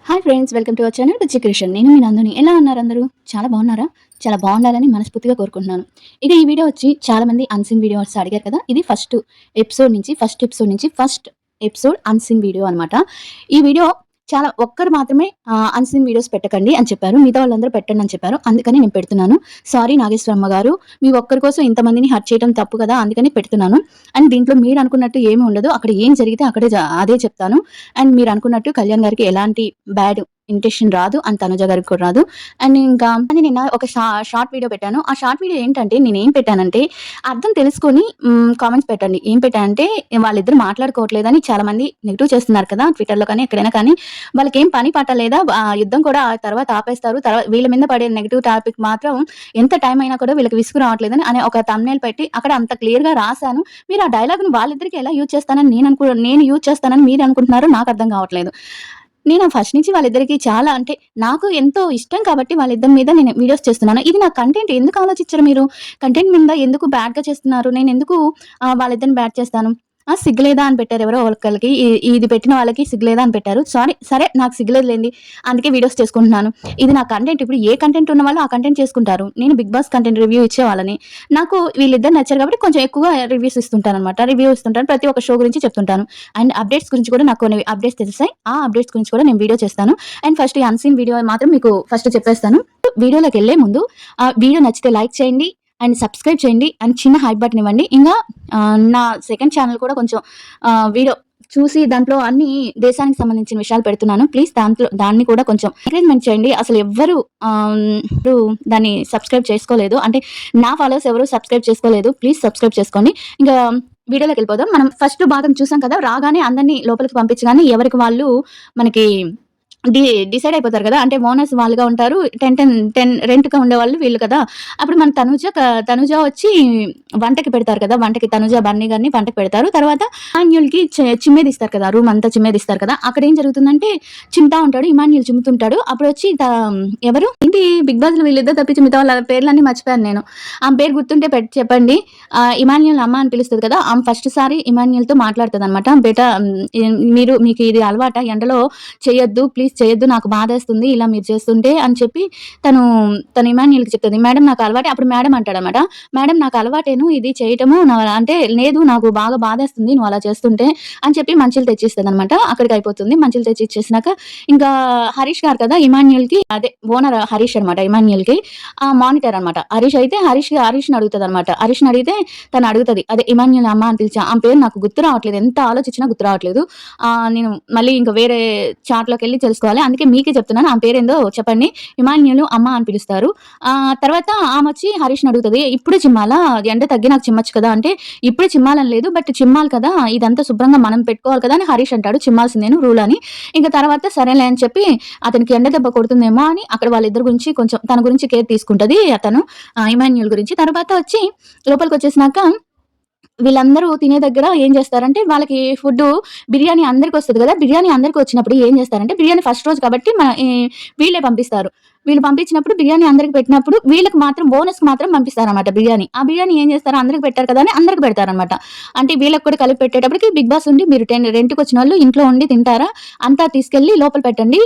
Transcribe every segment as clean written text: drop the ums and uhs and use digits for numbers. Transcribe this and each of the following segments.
Hi friends, welcome to our channel రుచి creation. నేను మీ నందుని. ఎలా ఉన్నారు అందరూ? చాలా బాగున్నారా? చాలా బాగుండాలని మనస్ఫూర్తిగా కోరుకుంటున్నాను. ఇక ఈ వీడియో వచ్చి చాలా మంది అన్‌సీన్ వీడియోస్ అడిగారు కదా! ఇది ఫస్ట్ ఎపిసోడ్ అన్‌సీన్ వీడియో అనమాట. ఈ వీడియో చాలా ఒక్కరు మాత్రమే అన్‌సీన్ వీడియోస్ పెట్టకండి అని చెప్పారు. మిగతా వాళ్ళందరూ పెట్టండి అని చెప్పారు. అందుకని నేను పెడుతున్నాను. సారీ నాగేశ్వరమ్మ గారు. మీ ఒక్కరి కోసం ఇంతమందిని హర్ట్ చేయడం తప్పు కదా! అందుకని పెడుతున్నాను. అండ్ దీంట్లో మీరు అనుకున్నట్టు ఏమి ఉండదు. అక్కడ ఏం జరిగితే అక్కడే అదే చెప్తాను. అండ్ మీరు అనుకున్నట్టు కళ్యాణ్ గారికి ఎలాంటి బ్యాడ్ ఇంటెన్షన్ రాదు. అండ్ తనుజ గారికి కూడా రాదు. అండ్ ఇంకా నిన్న ఒక షార్ట్ వీడియో పెట్టాను. ఆ షార్ట్ వీడియో ఏంటంటే నేనేం పెట్టానంటే అర్థం తెలుసుకొని కామెంట్స్ పెట్టండి. ఏం పెట్టానంటే వాళ్ళిద్దరు మాట్లాడుకోవట్లేదని చాలా మంది నెగెటివ్ చేస్తున్నారు కదా! ట్విట్టర్‌లో కానీ ఎక్కడైనా కానీ. వాళ్ళకేం పని పాట లేదా? యుద్ధం కూడా ఆ తర్వాత ఆపేస్తారు. వీళ్ళ మీద పడే నెగెటివ్ టాపిక్ మాత్రం ఎంత టైం అయినా కూడా వీళ్ళకి విసుగు రావట్లేదని అనే ఒక థంబ్‌నెయిల్ పెట్టి అక్కడ అంత క్లియర్‌గా రాసాను. మీరు ఆ డైలాగ్‌ని వాళ్ళిద్దరికి ఎలా యూజ్ చేస్తానని నేను యూజ్ చేస్తానని మీరు అనుకుంటున్నారో నాకు అర్థం కావట్లేదు. నేను ఫస్ట్ నుంచి వాళ్ళిద్దరికీ చాలా అంటే నాకు ఎంతో ఇష్టం కాబట్టి వాళ్ళిద్దరి మీద నేను వీడియోస్ చేస్తున్నాను. ఇది నా కంటెంట్ ఎందుకు ఆలోచించరు మీరు? కంటెంట్ మీద ఎందుకు బ్యాడ్‌గా చేస్తున్నారు? నేనెందుకు వాళ్ళిద్దరిని బ్యాడ్ చేస్తాను? సిగ్గులేదా అని పెట్టారు ఎవరో ఒకళ్ళకి. ఇది పెట్టిన వాళ్ళకి సిగ్గులేదా అని పెట్టారు. సారీ. సరే నాకు సిగ్గులేదు లెండి. అందుకే వీడియోస్ చేసుకుంటున్నాను. ఇది నా కంటెంట్. ఇప్పుడు ఏ కంటెంట్ ఉన్నవాళ్ళు ఆ కంటెంట్ చేసుకుంటారు. నేను 'బిగ్ బాస్' కంటెంట్ రివ్యూ ఇచ్చేవాళ్ళని. నాకు వీళ్ళిద్దరు నచ్చారు కాబట్టి కొంచెం ఎక్కువగా రివ్యూస్ ఇస్తుంటాననమాట. రివ్యూ ఇస్తుంటాను. ప్రతి ఒక్క షో గురించి చెప్తుంటాను. అండ్ అప్డేట్స్ గురించి కూడా నాకు కొన్ని అప్డేట్స్ తెలిసాయి. ఆ అప్డేట్స్ గురించి కూడా నేను వీడియో చేస్తాను. అండ్ ఫస్ట్ ఈ అన్‌సీన్ వీడియో మాత్రం మీకు ఫస్ట్ చెప్పేస్తాను. వీడియోలోకెళ్ళే ముందు వీడియో నచ్చితే లైక్ చేయండి. అండ్ సబ్స్క్రైబ్ చేయండి. అండ్ చిన్న హైప్ బటన్ ఇవ్వండి. ఇంగా నా సెకండ్ ఛానల్ కూడా కొంచెం వీడియో చూసి దాంట్లో అన్ని దేశానికి సంబంధించిన విషయాలు పెడుతున్నాను. ప్లీజ్ దాన్ని కూడా కొంచెం ఎంకరేజ్‌మెంట్ చేయండి. అసలు ఎవ్వరు దాన్ని సబ్స్క్రైబ్ చేసుకోలేదు. అంటే నా ఫాలోవర్స్ ఎవరు సబ్స్క్రైబ్ చేసుకోలేదు. ప్లీజ్ సబ్స్క్రైబ్ చేసుకోండి. ఇంకా వీడియోలోకెళ్ళిపోదాం. మనం ఫస్ట్ భాగం చూసాం కదా! రాగానే అందరిని లోపలికి పంపించగానే ఎవరికి వాళ్ళు మనకి డి డిసైడ్ అయిపోతారు కదా! అంటే ఓనర్స్ వాళ్ళుగా ఉంటారు. 10 రెంట్‌గా ఉండేవాళ్ళు వీళ్ళు కదా! అప్పుడు మన తనుజ వచ్చి వంటకి పెడతారు కదా! వంటకి తనుజ, బన్నీ గారిని వంటకి పెడతారు. తర్వాత ఇమాన్యుల్‌కి చిమ్మేదిస్తారు కదా! రూమ్ అంతా చిమ్మేదిస్తారు కదా! అక్కడ ఏం జరుగుతుందంటే చిమ్ముతా ఉంటాడు. ఇమాన్యుల్ చిమ్ముతుంటాడు. అప్పుడొచ్చి ఎవరు ఏంటి 'బిగ్ బాస్‌లో' వీళ్ళిద్దరు తప్పించి మిగతా వాళ్ళ పేర్లన్నీ మర్చిపోయాను నేను. ఆమె పేరు గుర్తుంటే చెప్పండి. ఇమాన్యుల్ అమ్మ అని పిలుస్తది కదా! ఆమె ఫస్ట్ సారి ఇమాన్యుల్‌తో మాట్లాడుతదనమాట. బేటా మీకు ఇది అలవాటా? ఎండలో చేయొద్దు. ప్లీజ్ చేయొద్దు. నాకు బాధేస్తుంది. ఇలా మీరు చేస్తుంటే అని చెప్పి తను ఇమాన్యుల్‌కి చెప్తది. మేడం నాకు అలవాటే. అప్పుడు మేడం అంటాడనమాట. మేడం నాకు అలవాటేను ఇది చేయటము. అంటే లేదు నాకు బాగా బాధేస్తుంది నువ్వు అలా చేస్తుంటే అని చెప్పి మంచీలు తెచ్చిస్తదనమాట. అక్కడికి అయిపోతుంది. మంచీలు తెచ్చి ఇచ్చేసినాక ఇంకా హరీష్ గారు కదా! ఇమాన్యుల్‌కి అదే ఓనర్ హరీష్ అనమాట ఇమాన్యుల్‌కి మానిటర్ అనమాట. హరీష్‌ని అడుగుతదనమాట. హరీష్‌ని అడిగితే తను అడుగుతది. అదే ఇమాన్యుల్ అమ్మ అని పిలిచా. ఆమె పేరు నాకు గుర్తు రావట్లేదు. ఎంత ఆలోచించినా గుర్తు రావట్లేదు. నేను మళ్ళీ ఇంక వేరే చాట్‌లోకెళ్ళి తెలుసుకోవాలి. అందుకే మీకే చెప్తున్నాను. ఆమె పేరేందో చెప్పండి. ఇమాన్యుల్ అమ్మ అని పిలుస్తారు. తర్వాత ఆమొచ్చి హరీష్‌ని అడుగుతది. "ఇప్పుడే చిమ్మాలా? ఎండ తగ్గినాక చిమ్మొచ్చు కదా!" అంటే ఇప్పుడే చిమ్మాలని లేదు. బట్ చిమ్మాలి కదా! ఇదంతా శుభ్రంగా మనం పెట్టుకోవాలి కదా! అని హరీష్ అంటాడు. చిమ్మాల్సిందేను రూల్ అని. ఇంక తర్వాత సరేలే అని చెప్పి అతనికి ఎండ దెబ్బ కొడుతుందేమో అని అక్కడ వాళ్ళిద్దరి గురించి కొంచెం తన గురించి కేర్ తీసుకుంటది అతను ఇమాన్యుల్ గురించి. తర్వాత వచ్చి లోపలికొచ్చేసినాక వీళ్ళందరూ తినే దగ్గర ఏం చేస్తారంటే, వాళ్ళకి బిర్యానీ అందరికొస్తది గదా! బిర్యానీ అందరికొచ్చినప్పుడు ఏం చేస్తారంటే, బిర్యానీ ఫస్ట్ రోజు కాబట్టి వీళ్ళే పంపిస్తారు. వీళ్ళు పంపించినప్పుడు బిర్యానీ అందరికి పెట్టినప్పుడు, వీళ్ళకి మాత్రం బోనస్‌కి మాత్రం పంపిస్తారనమాట బిర్యానీ. ఆ బిర్యానీ ఏం చేస్తారు, అందరికి పెట్టారు కదా! అని అందరికి పెడతారనమాట. అంటే వీళ్ళకి కూడా కలిపి పెట్టేటప్పటికి బిగ్ బాస్ ఉండి మీరు రెంట్‌కొచ్చినోళ్ళు ఇంట్లో ఉండి తింటారా? అంతా తీసుకెళ్ళి లోపల పెట్టండి.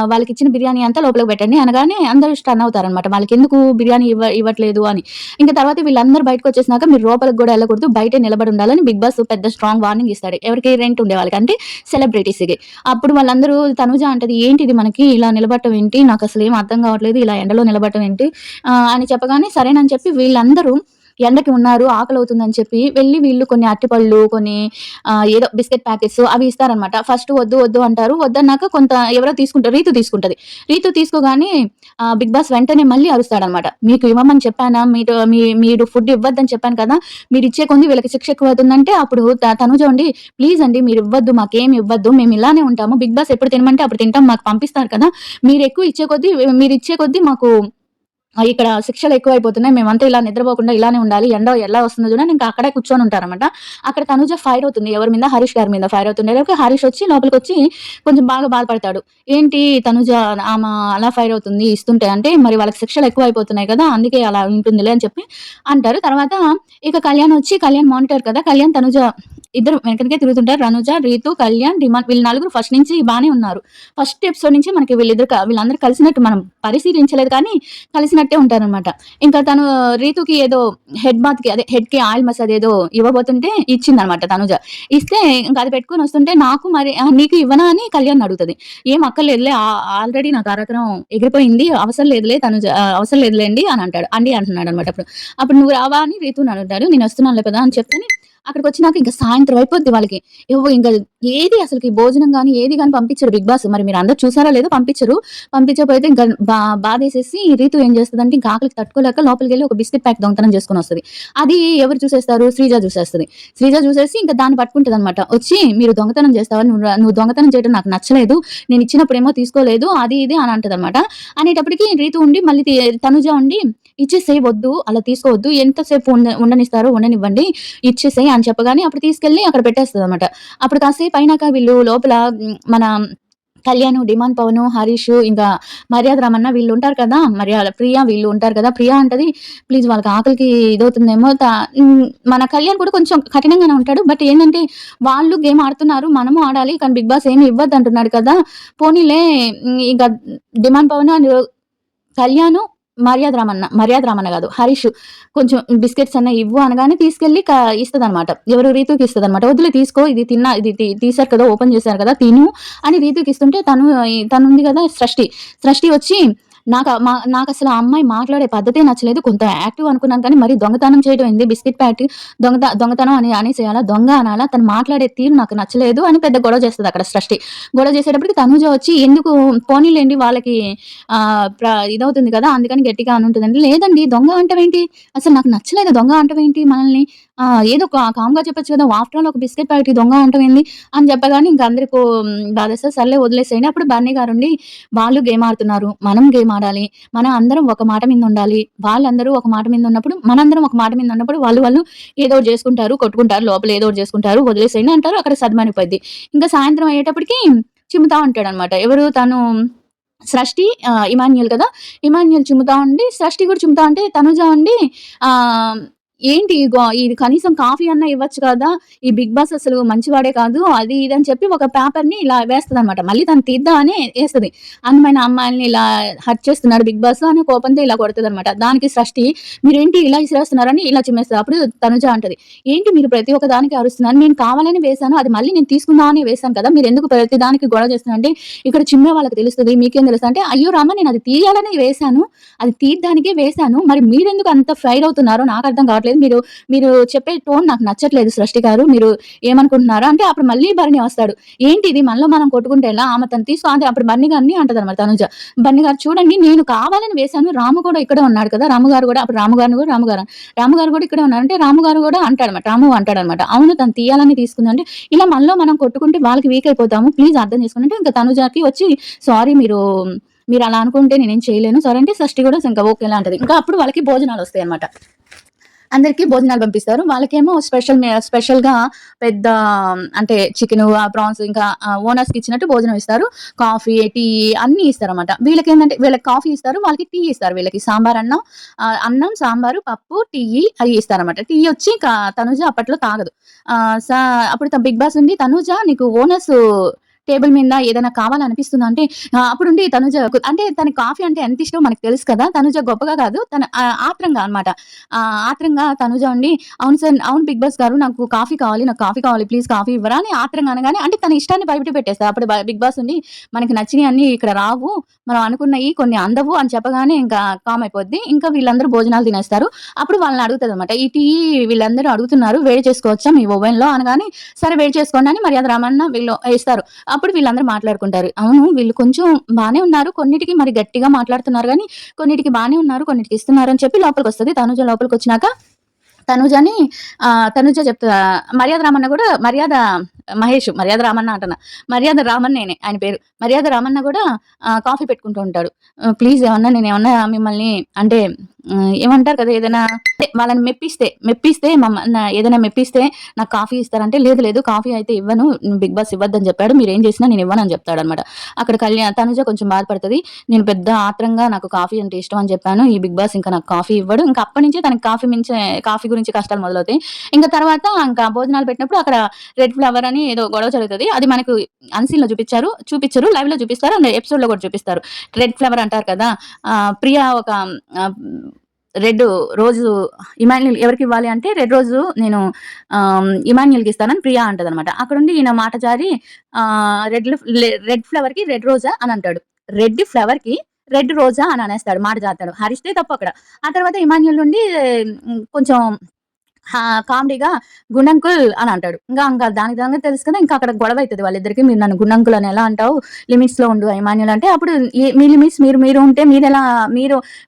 వాళ్ళకిచ్చిన బిర్యానీ అంతా లోపలికి పెట్టండి అనగానే అందరూ స్టన్ అవుతారనమాట. వాళ్ళకెందుకు బిర్యానీ ఇవ్వట్లేదు అని. ఇంక తర్వాత వీళ్ళందరూ బయటకొచ్చేసినాక మీరు లోపలికి గూడా ఎళ్ళకూడదు. బయటే నిలబడి ఉండాలని బిగ్ బాస్ పెద్ద స్ట్రాంగ్ వార్నింగ్ ఇస్తాడు. ఎవరికి? రెంట్ ఉండే వాళ్ళకి. అంటే సెలబ్రిటీస్‌కి. అప్పుడు వాళ్ళందరూ తనుజ అంటది, "ఏంటిది మనకి ఇలా నిలబడటం ఏంటి? నాకసలేం అర్థం కావట్లేదు. ఇలా ఎండలో నిలబడటం ఏంటి?" అని చెప్పగానే సరేనని చెప్పి వీళ్ళందరూ ఎండకి ఉన్నారు, ఆకలవుతుందని చెప్పి వెళ్లి వీళ్ళు కొన్ని అరటిపళ్ళు, కొన్ని ఏదో బిస్కెట్ ప్యాకెట్స్ అవి ఇస్తారనమాట. ఫస్ట్ వద్దు, వద్దు అంటారు. వద్దన్నాక కొంత ఎవరో తీసుకుంటారు. రీతు తీసుకుంటది. రీతు తీసుకోగానే బిగ్ బాస్ వెంటనే మళ్ళీ అరుస్తాడనమాట. "మీకు ఇవ్వమని చెప్పానా? మీరు ఫుడ్ ఇవ్వద్దని చెప్పాను కదా! మీరిచ్చే కొంది వీళ్ళకి శిక్ష ఎక్కువవుతుందంటే అప్పుడు తనుజ ఉండి ప్లీజ్ అండి మీరివ్వద్దు. మాకేమి ఇవ్వద్దు. మేము ఇలానే ఉంటాము. బిగ్ బాస్ ఎప్పుడు తినమంటే అప్పుడు తింటాం. మాకు పంపిస్తారు కదా! మీరిచ్చే కొద్దీ మాకు ఇక్కడ శిక్షలు ఎక్కువైపోతున్నాయి. మేమంతా ఇలా నిద్రపోకుండా ఇలానే ఉండాలి. ఎండ ఎలా వస్తుందో చూడండి ఇంకా అక్కడే కూర్చొని ఉంటారనమాట. అక్కడ తనుజ ఫైర్ అవుతుంది. ఎవరి మీద? హరీష్ గారి మీద ఫైర్ అవుతుండేలోకి హరీష్ వచ్చి లోపలికొచ్చి కొంచెం బాగా బాధపడతాడు. ఏంటి తనుజ అలా ఫైర్ అవుతుంది ఇస్తుంటే అంటే మరి వాళ్ళకి శిక్షలు ఎక్కువైపోతున్నాయి కదా! అందుకే అలా ఉంటుందిలే అని చెప్పి అంటారు. తర్వాత ఇక కళ్యాణ్ మానిటర్ కదా! కళ్యాణ్ తనుజ ఇద్దరు వెనకటికే తిరుగుతుంటారు. రనుజ, రీతు, కళ్యాణ్, డిమాండ్ వీళ్ళు నలుగురు ఫస్ట్ నుంచి బానే ఉన్నారు. ఫస్ట్ ఎపిసోడ్ నుంచి మనకి వీళ్ళందరూ కలిసినట్టు మనం పరిశీలించలేదు కానీ కలిసినట్టే ఉంటారనమాట. ఇంకా తను రీతుకి ఏదో హెడ్‌కి ఆయిల్ మసాజ్ ఏదో ఇవ్వబోతుంటే ఇచ్చిందనమాట తనుజ. ఇస్తే ఇంక అది పెట్టుకొని వస్తుంటే నాకు మరి నీకు ఇవ్వనా అని కళ్యాణ్‌ని అడుగుతది. "ఏం అక్కర్లేదులే ఆల్రెడీ నా కార్యక్రమం ఎగిరిపోయింది. అవసరం లేదులే తనుజ అవసరం లేదులేండి" అని అంటాడు. అండి అంటున్నాడనమాట అప్పుడు. అప్పుడు "నువ్వు రావా" అని రీతుని అడుగుతాడు. "నేనొస్తున్నానులే పదా" అని చెప్తేనే అక్కడికొచ్చినాక ఇంక సాయంత్రం అయిపోద్ది వాళ్ళకి. ఇంక ఏది అసలకి భోజనం గాని, ఏది గాని పంపించరు 'బిగ్ బాస్'. మరి మీరందరూ చూసారో లేదో పంపించరు. పంపించకపోతే ఇంక బాధేసేసి రీతు ఏం చేస్తదంటే ఇంక ఆకలికి తట్టుకోలేక లోపలికెళ్ళి ఒక బిస్కిట్ ప్యాక్ దొంగతనం చేసుకొనొస్తది. అది ఎవరు చూసేస్తారు? శ్రీజ చూసేస్తది. శ్రీజ చూసేసి ఇంక దాన్ని పట్టుకుంటదనమాట. వచ్చి "మీరు దొంగతనం చేస్తావా? నువ్వు దొంగతనం చేయడం నాకు నచ్చలేదు. నేనిచ్చినప్పుడేమో తీసుకోలేదు" అది ఇది అని అంటదనమాట. అనేటప్పటికి రీతు ఉండి మళ్ళీ తనుజ ఉండి "ఇచ్చేసేయి వద్దు అలా తీసుకోవద్దు. ఎంతసేపు ఉండనిస్తారో ఉండనివ్వండి. ఇచ్చేసేయి" అని చెప్పగానే అప్పుడు తీసుకెళ్ళి అక్కడ పెట్టేస్తదనమాట. అప్పుడు కాసేపు అయినాక వీళ్ళు లోపల మన కళ్యాణ్, డిమాండ్ పవన్, హరీష్ ఇంకా మర్యాద రామన్న వీళ్ళుంటారు కదా! ప్రియ వీళ్ళు ఉంటారు కదా! ప్రియ అంటది ప్లీజ్ వాళ్ళకి ఆకలికి ఇదవుతుందేమో మన కళ్యాణ్ కూడా కొంచెం కఠినంగానే ఉంటాడు. బట్ ఏంటంటే వాళ్ళు గేమ్ ఆడుతున్నారు. మనము ఆడాలి. కానీ బిగ్ బాస్ ఏమి ఇవ్వద్దంటున్నాడు కదా! పోనీలే ఇంక డిమాండ్ పవన్ అండ్ కళ్యాణ్, మర్యాద రామన్న కాదు హరీష్ కొంచెం బిస్కెట్స్ అన్నా ఇవ్వు అనగానే తీసుకెళ్ళి ఇస్తదనమాట. ఎవరు రీతుకి ఇస్తదనమాట. వద్దులే తీసుకో ఇది తీశారు కదా! ఓపెన్ చేశారు కదా! తిను అని రీతుకి ఇస్తుంటే తనుంది కదా! సృష్టి వచ్చి నాకసలు ఆ అమ్మాయి మాట్లాడే పద్ధతే నచ్చలేదు. కొంత యాక్టివ్ అనుకున్నాను కానీ మరీ దొంగతనం చేయడం ఏంది? బిస్కిట్ ప్యాకెట్ దొంగతనం అని అనేసేయాలా? దొంగ అనాలా? తను మాట్లాడే తీరు నాకు నచ్చలేదు అని పెద్ద గొడవ చేస్తదక్కడ సృష్టి. గొడవ చేసేటప్పటికి తనూజ వచ్చి ఎందుకు పోనీలెండి వాళ్ళకి ఇదవుతుంది కదా! అందుకని గట్టిగా అనుంటదండి. లేదండి దొంగ అంటావేంటి? అసలు నాకు నచ్చలేదు దొంగ అంటావేంటి మనల్ని? ఏదో కామ్‌గా చెప్పొచ్చు కదా! ఆఫ్టర్ ఆల్ ఒక బిస్కిట్ ప్యాకెట్‌కి దొంగ అంటావేంది? అని చెప్పగానే ఇంక అందరికి బాధేస్తది. సర్లే వదిలేసేయండి. అప్పుడు బన్నీ గారుండి వాళ్ళు గేమ్ ఆడుతున్నారు. మనం గేమ్ ఆడాలి. మనం అందరం ఒక మాట మీద ఉండాలి. వాళ్ళందరూ ఒక మాట మీద ఉన్నప్పుడు మనందరం ఒక మాట మీద ఉన్నప్పుడు వాళ్ళు ఏదో ఒకటి చేసుకుంటారు, కొట్టుకుంటారు. లోపల ఏదో ఒకటి చేసుకుంటారు. వదిలేసేయండి అంటారు. అక్కడ సద్దుమణిగిపోద్ది. ఇంకా సాయంత్రం అయ్యేటప్పటికి చిమ్ముతా ఉంటాడనమాట. ఎవరు తను సృష్టి ఇమాన్యుయల్ కదా! ఇమాన్యుయల్ చిమ్ముతా ఉండి సృష్టి కూడా చిమ్ముతా ఉంటే తనుజ ఉండి ఆహ్, ఏంటి ఇది కనీసం కాఫీ అన్నా ఇవ్వచ్చు కదా! ఈ బిగ్ బాస్ అసలు మంచివాడే కాదు. అది ఇది అని చెప్పి ఒక పేపర్‌ని ఇలా వేస్తదనమాట. మళ్ళీ తను తీద్దామని ఏస్తది. అందమైన అమ్మాయిల్ని ఇలా హర్ట్ చేస్తున్నాడు బిగ్ బాస్ అని కోపంతో ఇలా కొడతదనమాట. దానికి సృష్టి మీరేంటి ఇలా ఇసిరేస్తున్నారని ఇలా చిమ్మేస్తది. అప్పుడు తనుజ అంటది. ఏంటి మీరు ప్రతి ఒక్క దానికి అరుస్తున్నారు? నేను కావాలని వేశాను. అది మళ్ళీ నేను తీసుకుందామని వేశాను కదా! మీరెందుకు ప్రతి దానికి గొడవ చేస్తున్నారంటే ఇక్కడ చిమ్మే వాళ్ళకి తెలుస్తది. మీకేం తెలుసు అంటే, అయ్యో రామ! నేను అది తీయాలనే వేశాను. అది తీయడానికే వేశాను. మరి మీరెందుకు అంత ఫైర్ అవుతున్నారో నాకు అర్థం కావట్లేదు. మీరు చెప్పే టోన్ నాకు నచ్చట్లేదు సృష్టి గారు. మీరు ఏమనుకుంటున్నారో అంటే అప్పుడు మళ్ళీ భరణి వస్తాడు. ఏంటి ఇది మనలో మనం కొట్టుకుంటే ఎలా? ఆమె తను తీసుకో అంటే అప్పుడు బన్నీ గారిని అంటదనమాట తనుజ. బన్నీ గారు చూడండి నేను కావాలని వేశాను. రాము కూడా ఇక్కడే ఉన్నాడు కదా! రాము గారు కూడా అప్పుడు రాము గారు కూడా ఇక్కడే ఉన్నారు. అంటే రాము గారు కూడా అంటాడనమాట. రాము అంటాడనమాట. అవును తను తీయాలని తీసుకుందంటే ఇలా మనలో మనం కొట్టుకుంటే వాళ్ళకి వీక్ అయిపోతాము. ప్లీజ్ అర్థం చేసుకోండి అంటే ఇంకా తనుజకి వచ్చి సారీ మీరలా అనుకుంటే నేనేం చేయలేను. సరే అంటే షష్ఠి కూడా ఇంకా ఓకేలా అంటది. ఇంకా అప్పుడు వాళ్ళకి భోజనాలొస్తాయన్నమాట. అందరికి భోజనాలు పంపిస్తారు. వాళ్ళకేమో స్పెషల్‌గా పెద్ద అంటే చికెను, ప్రాన్స్ ఇంకా ఓనర్స్‌కి ఇచ్చినట్టు భోజనం ఇస్తారు. కాఫీ, టీ అన్నీ ఇస్తారన్నమాట. వీళ్ళకి కాఫీ ఇస్తారు. వాళ్ళకి టీ ఇస్తారు. వీళ్ళకి అన్నం, సాంబారు, పప్పు, టీ అయి ఇస్తారన్నమాట. టీ వచ్చి తనుజ అప్పట్లో తాగదు. ఆహ్, స అప్పుడు బిగ్ బాస్ ఉండి తనుజ నీకు ఓనర్స్ టేబుల్ మీద ఏదైనా కావాలనిపిస్తుందా అంటే అప్పుడుండి తనుజ అంటే తనకి కాఫీ అంటే ఎంత ఇష్టమో మనకు తెలుసు కదా! తనుజ గొప్పగా కాదు. తను ఆత్రంగా అన్నమాట. ఆత్రంగా తనుజ ఉండి అవును సార్ అవును బిగ్ బాస్ గారు నాకు కాఫీ కావాలి ప్లీజ్ కాఫీ ఇవ్వరా అని ఆత్రంగా అనగానే అంటే తన ఇష్టాన్ని బయట పెట్టేస్తది. అప్పుడు బిగ్ బాస్ ఉండి మనకి నచ్చినయన్నీ ఇక్కడ రావు. మనం అనుకున్నయి కొన్ని అందవు అని చెప్పగానే ఇంకా కామ్ అయిపోద్ది. ఇంకా వీళ్ళందరూ భోజనాలు తినేస్తారు. అప్పుడు వాళ్ళని అడుగుతదన్నమాట. ఈ టీ వీళ్ళందరూ అడుగుతున్నారు వేడి చేసుకోవచ్చా మీ ఓవెన్‌లో అనగానే సరే వేడి చేసుకోండి అని మర్యాద రామన్న వీళ్ళు ఇస్తారు. అప్పుడు వీళ్ళందరూ మాట్లాడుకుంటారు. అవును వీళ్ళు కొంచెం బానే ఉన్నారు. కొన్నిటికి మరి గట్టిగా మాట్లాడుతున్నారు గానీ, కొన్నిటికి బానే ఉన్నారు. కొన్నిటికి ఇస్తున్నారు అని చెప్పి లోపలికొస్తది. తనుజ లోపలికొచ్చినాక తనుజ చెప్తా మర్యాద మహేష్, మర్యాద రామన్న అంటున్నా. మర్యాద రామన్నేనే ఆయన పేరు. మర్యాద రామన్న గూడా కాఫీ పెట్టుకుంటూ ఉంటాడు. ప్లీజ్ ఏమన్నా నేనేమన్నా మిమ్మల్ని అంటే ఏమంటారు కదా! ఏదైనా అంటే వాళ్ళని మెప్పిస్తే ఏదైనా మెప్పిస్తే నాకు కాఫీ ఇస్తారంటే, లేదు లేదు కాఫీ అయితే ఇవ్వను. బిగ్ బాస్ ఇవ్వద్దని చెప్పాడు. మీరేం చేసినా నేను ఇవ్వనని చెప్తాడనమాట. అక్కడ తనుజ కొంచెం బాధపడతది. నేను పెద్ద ఆత్రంగా నాకు కాఫీ అంటే ఇష్టం అని చెప్పాను. ఈ బిగ్ బాస్ ఇంకా నాకు కాఫీ ఇవ్వడు. ఇంకా అప్పటి నుంచే తనకి కాఫీ గురించి కష్టాలు మొదలవుతాయి. ఇంకా తర్వాత ఇంకా భోజనాలు పెట్టినప్పుడు అక్కడ రెడ్ ఫ్లవర్ అని ఏదో గొడవ జరుగుతది. అది మనకు అన్‌సీన్‌లో చూపిచ్చరు. లైవ్‌లో చూపిస్తారు. అండ్ ఎపిసోడ్‌లో కూడా చూపిస్తారు. రెడ్ ఫ్లవర్ అంటారు కదా! ప్రియా ఒక ఆహ్, రెడ్ రోజు ఇమాన్యుల్ ఎవరికివ్వాలి అంటే, రెడ్ రోజు నేను ఇమాన్యుల్‌కి ఇస్తానని ప్రియా అంటదనమాట. అక్కడుండి ఈయన మాట జారి రెడ్ ఫ్లవర్‌కి రెడ్ రోజా అని అంటాడు. రెడ్ ఫ్లవర్‌కి రెడ్ రోజా అని అనేస్తాడు. మాట జారుతాడు. హరీష్‌దే తప్పు అక్కడ. ఆ తర్వాత ఇమాన్యుల్ నుండి కొంచెం కామెడీగా గుండంకుల్ అని అంటాడు. ఇంకా దానికి దానికి తెలుసు కదా! ఇంకా అక్కడ గొడవ అయితది వాళ్ళిద్దరికి. మీరు నన్ను గుండంకుల్ అని ఎలా అంటావు? లిమిట్స్‌లో ఉండు ఇమాన్యుల్ అంటే, అప్పుడు మీ లిమిట్స్ మీరు ఉంటే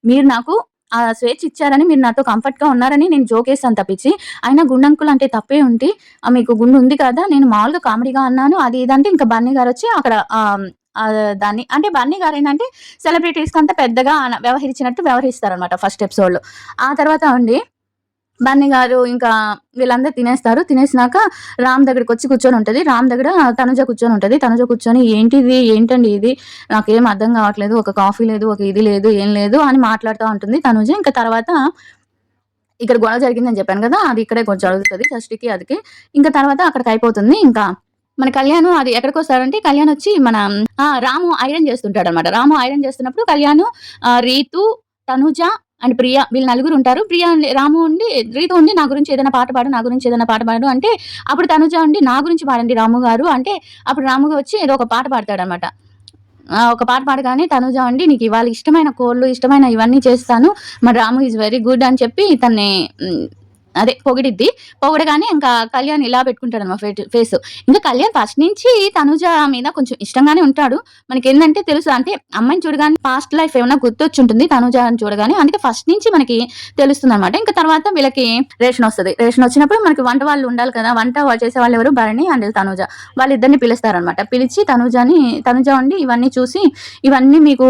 మీరు నాకు ఆ స్వేచ్ఛ ఇచ్చారని, మీరు నాతో కంఫర్ట్‌గా ఉన్నారని నేను జోకేసాను తప్పించి, అయినా గుండంకుల్ అంటే తప్పే ఉంటి. మీకు గుండు ఉంది కదా! నేను మామూలుగా కామెడీగా అన్నాను. అది ఇది అంటే ఇంకా బన్నీ గారొచ్చి అక్కడ దాన్ని అంటే బన్నీ గారేంటంటే సెలబ్రిటీస్‌కి అంత పెద్దగా వ్యవహరిస్తారనమాట ఫస్ట్ ఎపిసోడ్‌లో. ఆ తర్వాత అండి బన్నీ గారు ఇంకా వీళ్ళందరూ తినేస్తారు. తినేసినాక రామ్ దగ్గరకొచ్చి కూర్చొనుంటది. రామ్ దగ్గర తనుజ కూర్చొనుంటది. తనుజ కూర్చొని ఏంటండి ఇది? నాకేం అర్థం కావట్లేదు. ఒక కాఫీ లేదు, ఒక ఇది లేదు, ఏం లేదు అని మాట్లాడుతా ఉంటుంది తనుజ. ఇంకా తర్వాత ఇక్కడ గొడవ జరిగిందని చెప్పాను కదా! అది ఇక్కడే కొంచెం జరుగుతది షష్ఠికి అదికి. ఇంకా తర్వాత అక్కడికయిపోతుంది. ఇంకా మన కళ్యాణ్ అది ఎక్కడికొస్తాడంటే, కళ్యాణ్ వచ్చి రాము ఐరన్ చేస్తుంటాడనమాట. రాము ఐరన్ చేస్తున్నప్పుడు కళ్యాణ్, రీతు, తనుజ అండ్ ప్రియ వీళ్ళు నలుగురుంటారు. రాము ఉండి రీతు ఉండి నా గురించి ఏదైనా పాట పాడు, నా గురించి ఏదైనా పాట పాడు అంటే, అప్పుడు తనుజ ఉండి నా గురించి పాడండి రాము గారు అంటే, అప్పుడు రాము వచ్చి ఏదో ఒక పాట పాడతాడనమాట. ఒక పాట పాడగానే తనుజ అండి నీకు ఇవాళ ఇష్టమైన కోళ్ళు, ఇష్టమైన ఇవన్నీ చేస్తాను. మరి రాము ఈజ్ వెరీ గుడ్ అని చెప్పి తన్ని అదే పొగిడిద్ది. పొగడగానే ఇంకా కళ్యాణ్ ఇలా పెట్టుకుంటాడనమాట ఫేసు. ఇంకా కళ్యాణ్ ఫస్ట్ నుంచి తనుజ మీద కొంచెం ఇష్టంగానే ఉంటాడు. మనకేందంటే తెలుసు అంటే అమ్మాయిని చూడగానే పాస్ట్ లైఫ్ ఏమన్నా గుర్తొచ్చుంటుంది తనుజని చూడగానే. అందుకే ఫస్ట్ నుంచి మనకి తెలుస్తుందనమాట. ఇంకా తర్వాత వీళ్ళకి రేషనొస్తది. రేషనొచ్చినప్పుడు మనకి వంట వాళ్ళు ఉండాలి కదా! వంట చేసేవాళ్ళు ఎవరు? భరణి అండ్ తనుజ. వాళ్ళిద్దరిని పిలుస్తారనమాట. పిలిచి తనుజ ఉండి ఇవన్నీ చూసి, ఇవన్నీ మీకు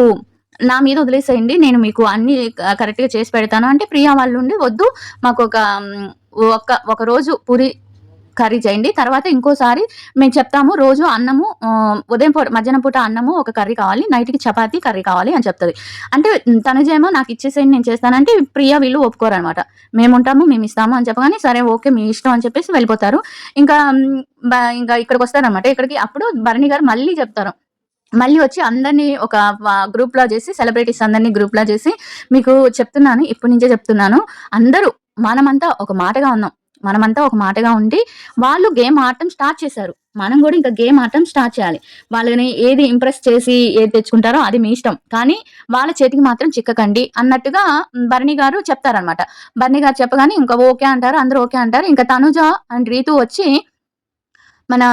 నా మీద వదిలేసేయండి. నేను మీకు అన్నీ కరెక్ట్‌గా చేసి పెడతాను అంటే, ప్రియా వాళ్ళుండి వద్దు మాకొక ఒక రోజు పూరి కర్రీ చేయండి. తర్వాత ఇంకోసారి మేము చెప్తాము రోజు అన్నము మధ్యాహ్నం పూట అన్నము, ఒక కర్రీ కావాలి. నైట్‌కి చపాతీ, కర్రీ కావాలి అని చెప్తది. అంటే తనుజేమో నాకు ఇచ్చేసేయండి నేను చేస్తానంటే, ప్రియా వీళ్ళు ఒప్పుకోరనమాట. మేముంటాము, మేమిస్తాము అని చెప్పగానే, సరే ఓకే మీ ఇష్టం అని చెప్పేసి వెళ్ళిపోతారు. ఇంకా ఇంకా ఇక్కడికొస్తారనమాట. ఇక్కడికి అప్పుడు భరణి గారు మళ్ళీ చెప్తారు. మళ్ళీ వచ్చి అందరిని ఒక గ్రూప్‌లా చేసి సెలబ్రిటీస్ అందరిని గ్రూప్‌లా చేసి, మీకు చెప్తున్నాను, ఇప్పటి నుంచే చెప్తున్నాను. అందరూ మనమంతా ఒక మాటగా ఉన్నాం. మనమంతా ఒక మాటగా ఉండి, వాళ్ళు గేమ్ ఆడటం స్టార్ట్ చేశారు. మనం గూడా ఇంకా గేమ్ ఆడటం స్టార్ట్ చేయాలి. వాళ్ళని ఏది ఇంప్రెస్ చేసి ఏది తెచ్చుకుంటారో అది మీ ఇష్టం. కానీ వాళ్ళ చేతికి మాత్రం చిక్కకండి అన్నట్టుగా భరణి గారు చెప్తారనమాట. భరణి గారు చెప్పగానే ఇంకా ఓకే అంటారు. అందరూ ఓకే అంటారు. ఇంకా తనుజ అండ్ రీతు వచ్చి మన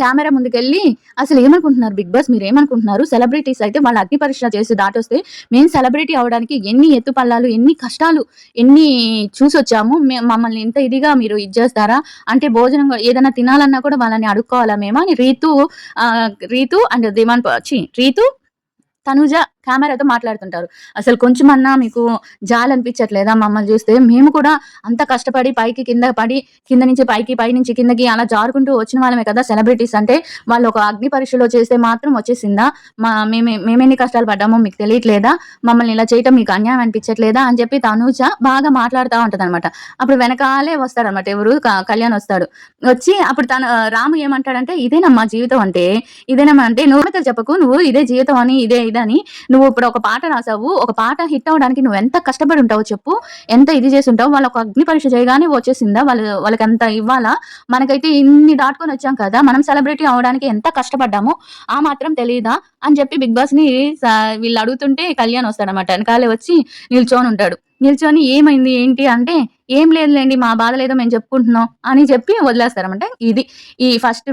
కెమెరా ముందుకెళ్ళి అసలేమనుకుంటున్నారు బిగ్ బాస్ మీరేమనుకుంటున్నారు? సెలబ్రిటీస్ అయితే వాళ్ళ అగ్ని పరీక్ష చేసి దాటొస్తే, మేము సెలబ్రిటీ అవ్వడానికి ఎన్ని ఎత్తుపల్లాలు, ఎన్ని కష్టాలు, ఎన్ని చూసొచ్చాము. మమ్మల్ని ఇంత ఇదిగా మీరు ఇది చేస్తారా? అంటే భోజనం ఏదైనా తినాలన్నా కూడా వాళ్ళని అడుక్కోవాలా మేము అని రీతు అండ్ రీతు, తనుజ కెమెరాతో మాట్లాడుతుంటారు. అసలు కొంచెమన్నా మీకు జాలనిపించట్లేదా మమ్మల్ని చూస్తే? మేము కూడా అంత కష్టపడి పైకి కింద పడి, కింద నుంచి పైకి, పై నుంచి కిందకి అలా జారుకుంటూ వచ్చిన వాళ్ళమే కదా సెలబ్రిటీస్ అంటే. వాళ్ళు ఒక అగ్ని పరీక్షలో చేస్తే మాత్రం వచ్చేసిందా? మేమెన్ని కష్టాలు పడ్డామో మీకు తెలియట్లేదా? మమ్మల్ని ఇలా చేయటం మీకు అన్యాయం అనిపించట్లేదా? అని చెప్పి తనుజ బాగా మాట్లాడుతా ఉంటదనమాట. అప్పుడు వెనకాలే వస్తాడనమాట ఎవరు? కళ్యాణ్ వస్తాడు. వచ్చి అప్పుడు రాము ఏమంటాడంటే, ఇదేనమ్మా జీవితం అంటే, ఇదేనమ్మా అంటే నువ్వు చెప్పకు, నువ్వు ఇదే జీవితం అని, ఇదని నువ్వు ఇప్పుడు ఒక పాట రాసావు. ఒక పాట హిట్ అవ్వడానికి నువ్వెంత కష్టపడి ఉంటావో చెప్పు. ఎంత ఇది చేసుంటావు. వాళ్ళొక అగ్ని పరీక్ష చేయగానే వచ్చేసిందా? వాళ్ళకంత ఇవ్వాలా? మనకైతే ఇన్ని దాటుకొని వచ్చాం కదా! మనం సెలబ్రిటీ అవ్వడానికి ఎంత కష్టపడ్డామో ఆ మాత్రం తెలీదా? అని చెప్పి బిగ్ బాస్‌ని వీళ్ళు అడుగుతుంటే కళ్యాణ్ వస్తాడనమాట. వెనకాలే వచ్చి నిల్చొనుంటాడు. నిల్చొని ఏమైంది? ఏంటి? అంటే, "ఏం లేదులెండి మా బాధలేదో మేము చెప్పుకుంటున్నాం" అని చెప్పి వదిలేస్తారనమాట. ఇది ఈ ఫస్ట్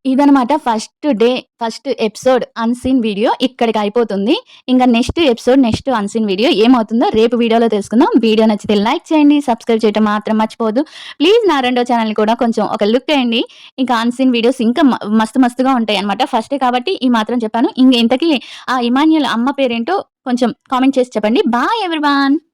ఇదనమాట ఫస్ట్ ఎపిసోడ్ అన్‌సీన్ వీడియో ఇక్కడికి అయిపోతుంది. ఇంక next episode, next unseen video ఏమవుతుందో రేపు వీడియోలో తెలుసుకుందాం. వీడియో నచ్చితే లైక్ చేయండి, సబ్స్క్రైబ్ చేయటం మాత్రం మర్చిపోవద్దు. ప్లీజ్ నా రెండో ఛానెల్‌ని కూడా కొంచెం ఒక లుక్ ఎయండి. ఇంకా అన్‌సీన్ వీడియోస్ ఇంకా మస్తుగా ఉంటాయన్నమాట. ఫస్టే కాబట్టి ఈ మాత్రం చెప్పాను. ఇంతకీ ఆ ఇమాన్యుయల్ అమ్మ పేరేంటో కొంచెం కామెంట్ చేసి చెప్పండి. Bye everyone.